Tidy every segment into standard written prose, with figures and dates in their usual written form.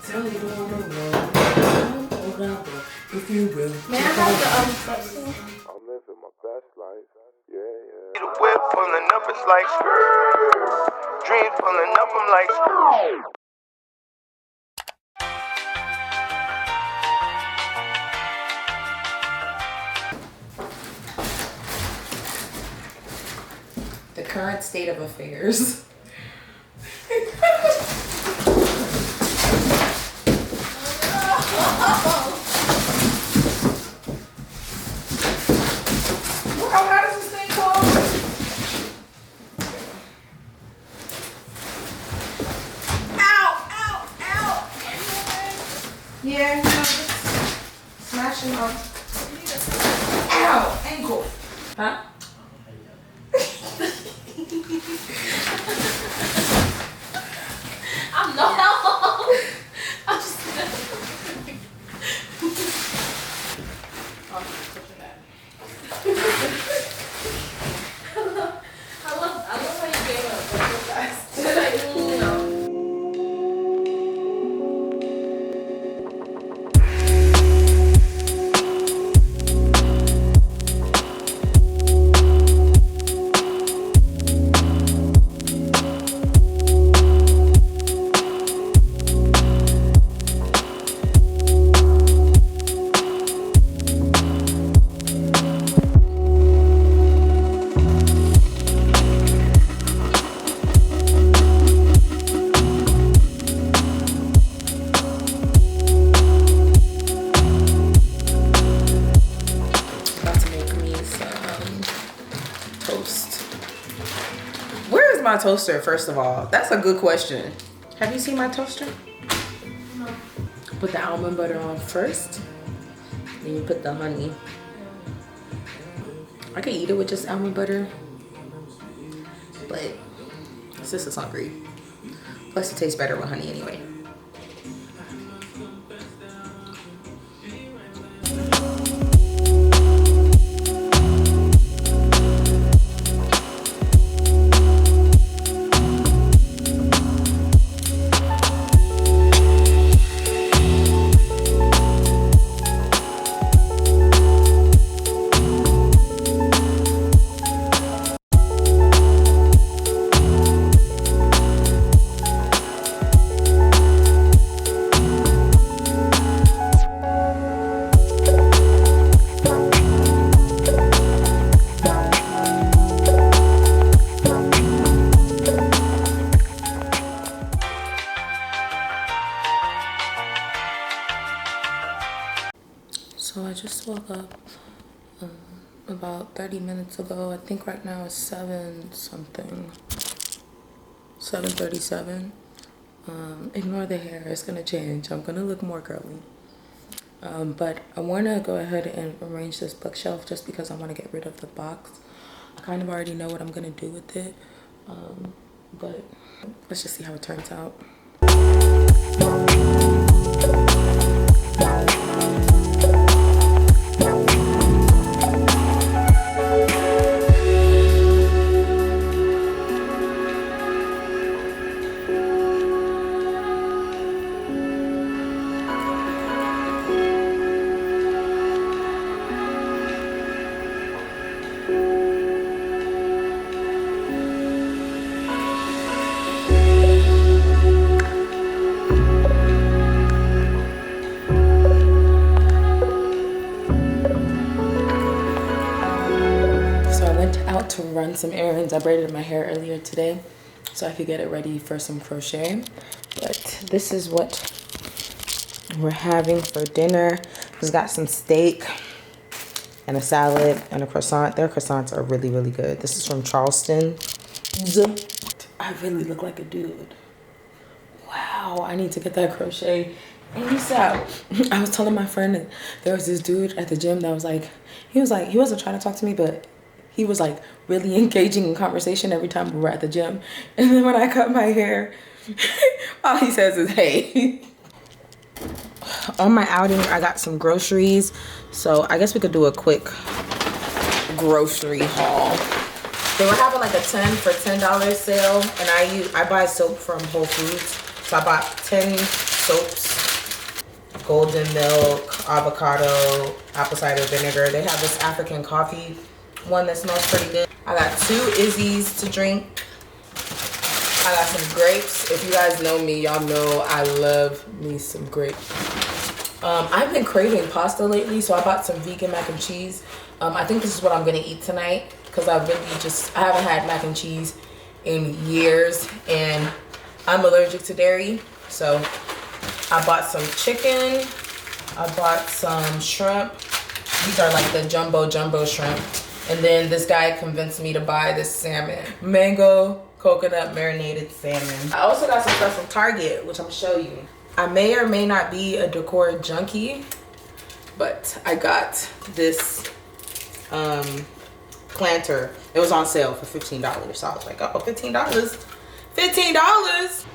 Tell me what if you will. May I have the I'm living my best life. Yeah. The whip pulling up, it's like dreams pulling up, I'm like the current state of affairs. Yeah, no, just smashing on. Ow, ankle. Huh? I'm no help. I'm just I love how you gave up so fast. Like, no. My toaster, first of all, that's a good question. Have you seen my toaster? No. Put the almond butter on first, then you put the honey. I could eat it with just almond butter, but sis is hungry. Plus it tastes better with honey anyway. So I just woke up about 30 minutes ago. I think right now it's 7:37. Ignore the hair, it's gonna change. I'm gonna look more girly. But I wanna go ahead and arrange this bookshelf just because I wanna get rid of the box. I kind of already know what I'm gonna do with it. But let's just see how it turns out. To run some errands. I braided my hair earlier today so I could get it ready for some crochet. But this is what we're having for dinner. We've got some steak and a salad and a croissant. Their croissants are really, really good. This is from Charleston. I really look like a dude. Wow, I need to get that crochet ASAP. I was telling my friend that there was this dude at the gym that was like, he wasn't trying to talk to me, but he was like really engaging in conversation every time we were at the gym. And then when I cut my hair, all he says is, hey. On my outing, I got some groceries. So I guess we could do a quick grocery haul. They were having like a 10 for $10 sale, and I buy soap from Whole Foods. So I bought 10 soaps, golden milk, avocado, apple cider vinegar. They have this African coffee one that smells pretty good. I got 2 Izzy's to drink. I got some grapes. If you guys know me, y'all know I love me some grapes. I've been craving pasta lately, so I bought some vegan mac and cheese. I think this is what I'm gonna eat tonight because I haven't had mac and cheese in years, and I'm allergic to dairy. So I bought some chicken. I bought some shrimp. These are like the jumbo shrimp. And then this guy convinced me to buy this salmon. Mango coconut marinated salmon. I also got some stuff from Target, which I'm gonna show you. I may or may not be a decor junkie, but I got this planter. It was on sale for $15. So I was like, oh, $15. $15.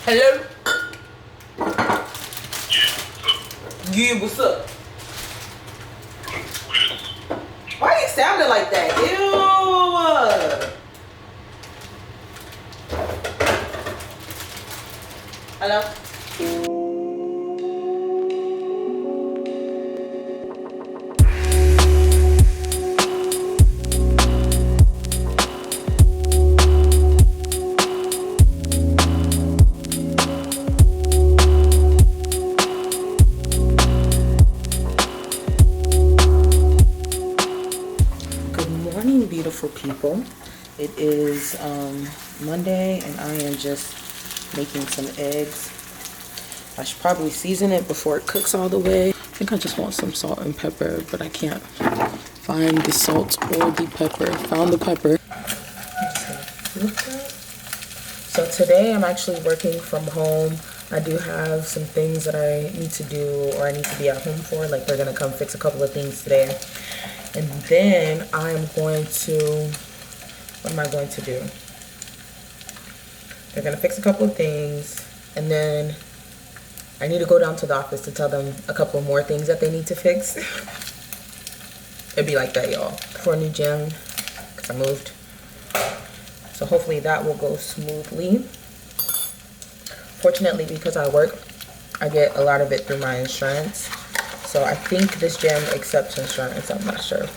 Hello? Yeah, what's up? Why are you sounding like that? Ew. Hello? Good morning, beautiful people. It is Monday, and I am just making some eggs. I should probably season it before it cooks all the way. I think I just want some salt and pepper, but I can't find the salt or the pepper. Found the pepper. So today I'm actually working from home. I do have some things that I need to do, or I need to be at home for. Like, they're gonna come fix a couple of things today. And then I'm going to, what am I going to do? They're gonna fix a couple of things, and then I need to go down to the office to tell them a couple more things that they need to fix. It'd be like that, y'all. For a new gym, because I moved. So hopefully that will go smoothly. Fortunately, because I work, I get a lot of it through my insurance. So I think this gym accepts insurance, I'm not sure.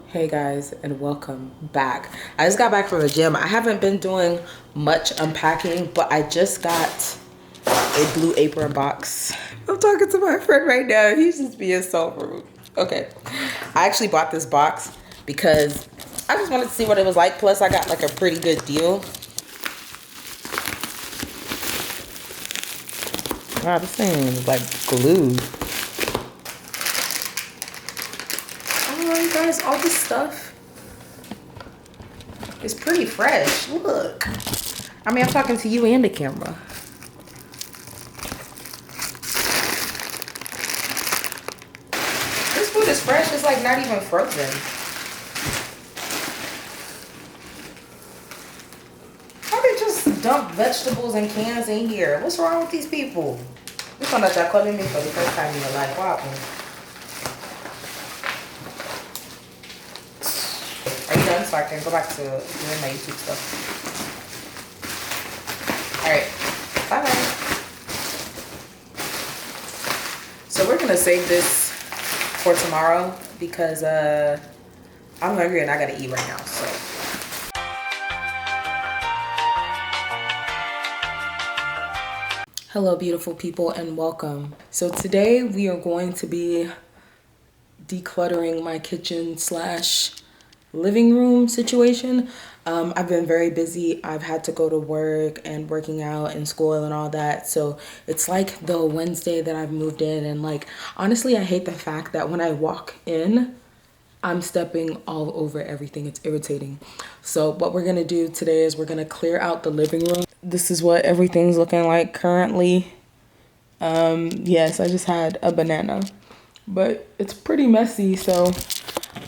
Hey guys, and welcome back. I just got back from the gym. I haven't been doing much unpacking, but I just got a Blue Apron box. I'm talking to my friend right now. He's just being so rude. Okay, I actually bought this box because I just wanted to see what it was like. Plus, I got like a pretty good deal. Wow, this thing is like glued. Oh, you guys, all this stuff is pretty fresh. Look. I mean, I'm talking to you and the camera. This food is fresh. It's like not even frozen. How they just dump vegetables and cans in here? What's wrong with these people? You found out y'all calling me for the first time in your life. What happened? Are you done so I can go back to doing my YouTube stuff? Alright. Bye-bye. So we're gonna save this for tomorrow because I'm hungry and I gotta eat right now, so. Hello, beautiful people, and welcome. So today we are going to be decluttering my kitchen / living room situation. I've been very busy. I've had to go to work and working out and school and all that. So it's like the Wednesday that I've moved in, and like, honestly, I hate the fact that when I walk in, I'm stepping all over everything. It's irritating. So what we're gonna do today is we're gonna clear out the living room. This is what everything's looking like currently. Yes, I just had a banana, but it's pretty messy. So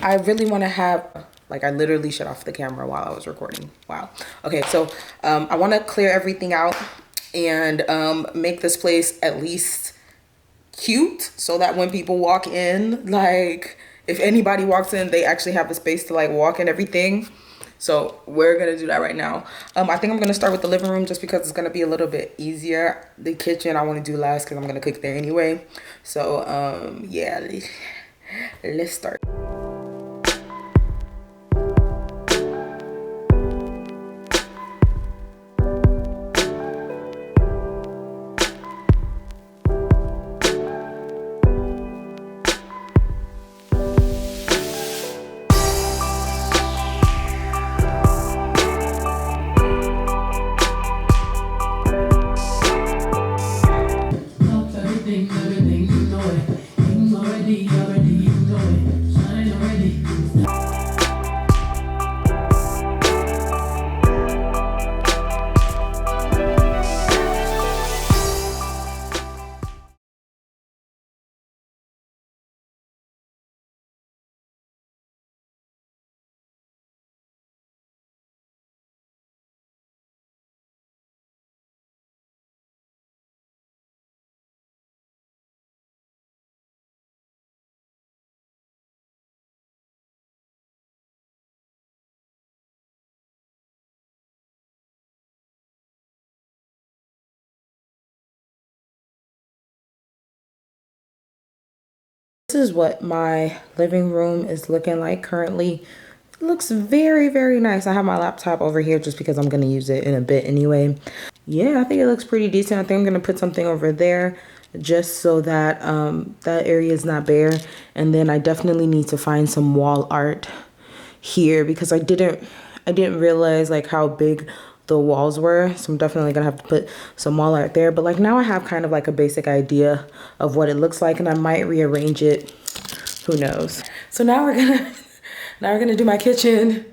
I really want to have, like, I literally shut off the camera while I was recording. Wow. Okay, so I want to clear everything out and make this place at least cute so that when people walk in, like, if anybody walks in, they actually have a space to like walk and everything. So we're gonna do that right now. I think I'm gonna start with the living room just because it's gonna be a little bit easier. The kitchen I want to do last because I'm gonna cook there anyway. So yeah, let's start. This is what my living room is looking like currently. It looks very, very nice. I have my laptop over here just because I'm going to use it in a bit anyway. Yeah, I think it looks pretty decent. I think I'm going to put something over there just so that that area is not bare. And then I definitely need to find some wall art here because I didn't realize like how big the walls were, so I'm definitely gonna have to put some wall art there. But like now I have kind of like a basic idea of what it looks like, and I might rearrange it, who knows. So now we're gonna do my kitchen,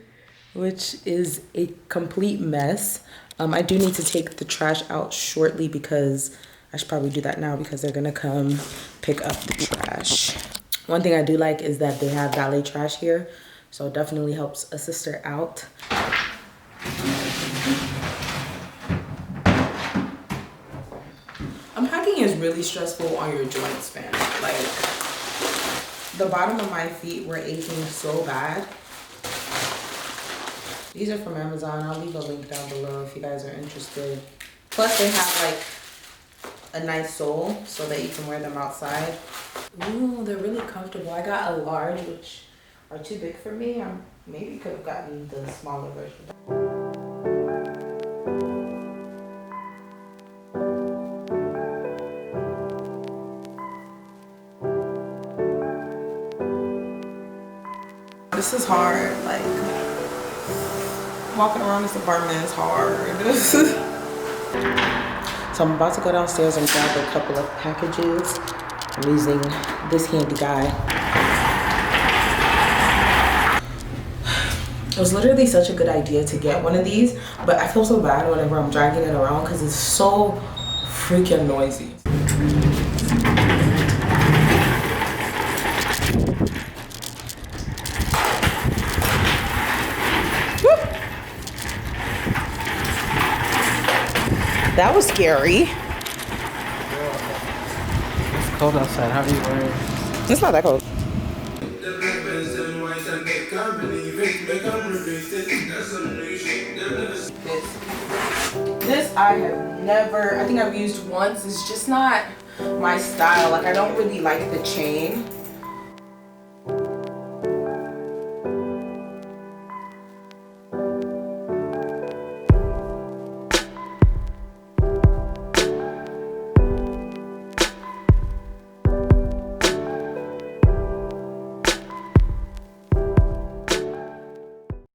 which is a complete mess. I do need to take the trash out shortly because I should probably do that now because they're gonna come pick up the trash. One thing I do like is that they have valet trash here, so it definitely helps a sister out. Unpacking is really stressful on your joints, man. Like, the bottom of my feet were aching so bad. These are from Amazon. I'll leave a link down below if you guys are interested. Plus, they have like a nice sole so that you can wear them outside. Ooh, they're really comfortable. I got a large, which are too big for me. I maybe could have gotten the smaller version. This is hard, like walking around this apartment is hard. So I'm about to go downstairs and grab a couple of packages. I'm using this handy guy. It was literally such a good idea to get one of these, but I feel so bad whenever I'm dragging it around because it's so freaking noisy. That was scary. It's cold outside. How do you wear it? It's not that cold. This I have never, I think I've used once. It's just not my style. Like, I don't really like the chain.